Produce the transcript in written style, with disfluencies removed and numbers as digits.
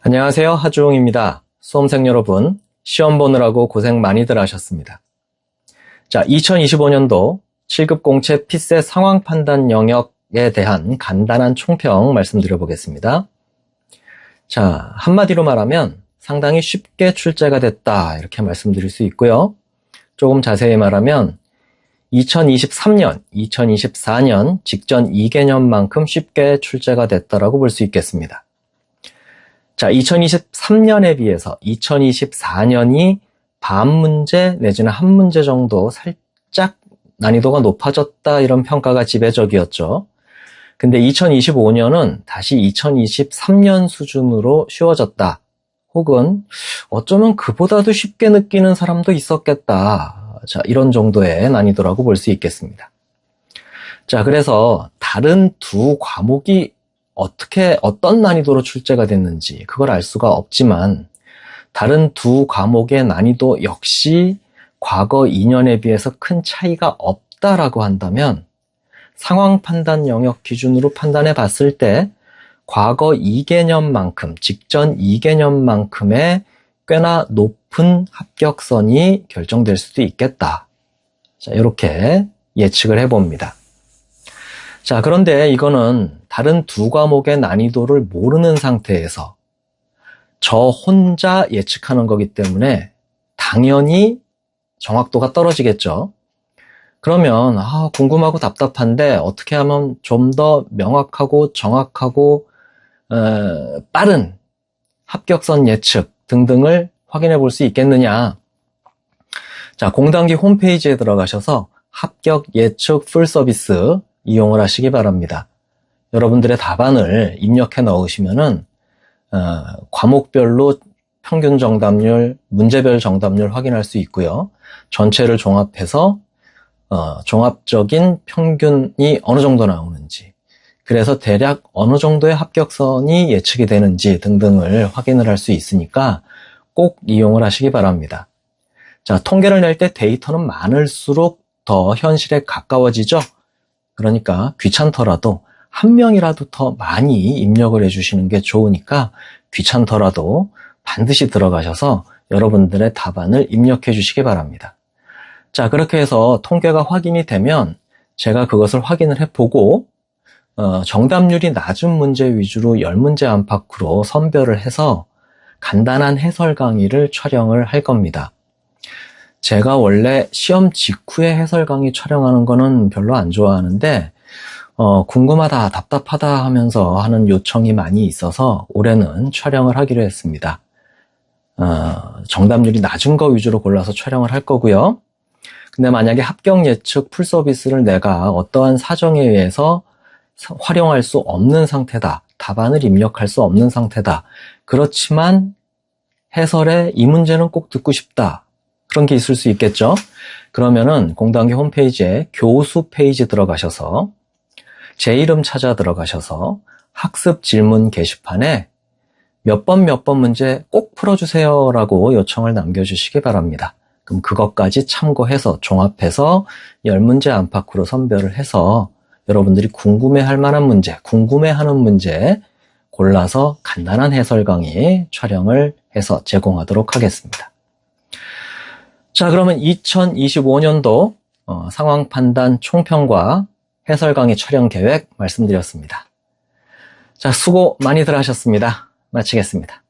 안녕하세요. 하주웅입니다. 수험생 여러분, 시험 보느라고 고생 많이들 하셨습니다. 자, 2025년도 7급 공채 피세 상황 판단 영역에 대한 간단한 총평 말씀드려 보겠습니다. 자, 한마디로 말하면 상당히 쉽게 출제가 됐다, 이렇게 말씀드릴 수 있고요. 조금 자세히 말하면 2023년, 2024년 직전 2개년만큼 쉽게 출제가 됐다라고 볼 수 있겠습니다. 자, 2023년에 비해서 2024년이 반 문제 내지는 한 문제 정도 살짝 난이도가 높아졌다, 이런 평가가 지배적이었죠. 근데 2025년은 다시 2023년 수준으로 쉬워졌다. 혹은 어쩌면 그보다도 쉽게 느끼는 사람도 있었겠다. 자, 이런 정도의 난이도라고 볼 수 있겠습니다. 자, 그래서 다른 두 과목이 어떤 난이도로 출제가 됐는지 그걸 알 수가 없지만, 다른 두 과목의 난이도 역시 과거 2년에 비해서 큰 차이가 없다라고 한다면, 상황 판단 영역 기준으로 판단해 봤을 때 과거 2개년만큼, 직전 2개년만큼의 꽤나 높은 합격선이 결정될 수도 있겠다. 자, 이렇게 예측을 해봅니다. 자, 그런데 이거는 다른 두 과목의 난이도를 모르는 상태에서 저 혼자 예측하는 거기 때문에 당연히 정확도가 떨어지겠죠. 그러면 궁금하고 답답한데 어떻게 하면 좀 더 명확하고 정확하고 빠른 합격선 예측 등등을 확인해 볼 수 있겠느냐. 자, 공단기 홈페이지에 들어가셔서 합격 예측 풀 서비스 이용을 하시기 바랍니다. 여러분들의 답안을 입력해 넣으시면은 과목별로 평균 정답률, 문제별 정답률 확인할 수 있고요. 전체를 종합해서 종합적인 평균이 어느 정도 나오는지, 그래서 대략 어느 정도의 합격선이 예측이 되는지 등등을 확인을 할 수 있으니까 꼭 이용을 하시기 바랍니다. 자, 통계를 낼 때 데이터는 많을수록 더 현실에 가까워지죠. 그러니까 귀찮더라도 한 명이라도 더 많이 입력을 해주시는 게 좋으니까 귀찮더라도 반드시 들어가셔서 여러분들의 답안을 입력해 주시기 바랍니다. 자, 그렇게 해서 통계가 확인이 되면 제가 그것을 확인을 해보고 정답률이 낮은 문제 위주로 10문제 안팎으로 선별을 해서 간단한 해설 강의를 촬영을 할 겁니다. 제가 원래 시험 직후에 해설 강의 촬영하는 거는 별로 안 좋아하는데 궁금하다, 답답하다 하면서 하는 요청이 많이 있어서 올해는 촬영을 하기로 했습니다. 정답률이 낮은 거 위주로 골라서 촬영을 할 거고요. 근데 만약에 합격 예측 풀 서비스를 내가 어떠한 사정에 의해서 활용할 수 없는 상태다, 답안을 입력할 수 없는 상태다, 그렇지만 해설에 이 문제는 꼭 듣고 싶다, 그런 게 있을 수 있겠죠. 그러면은 공단기 홈페이지에 교수 페이지 들어가셔서 제 이름 찾아 들어가셔서 학습 질문 게시판에 몇 번 문제 꼭 풀어주세요 라고 요청을 남겨주시기 바랍니다. 그럼 그것까지 참고해서 종합해서 10문제 안팎으로 선별을 해서 여러분들이 궁금해할 만한 문제, 궁금해하는 문제 골라서 간단한 해설 강의 촬영을 해서 제공하도록 하겠습니다. 자, 그러면 2025년도 상황 판단 총평과 해설 강의 촬영 계획 말씀드렸습니다. 자, 수고 많이들 하셨습니다. 마치겠습니다.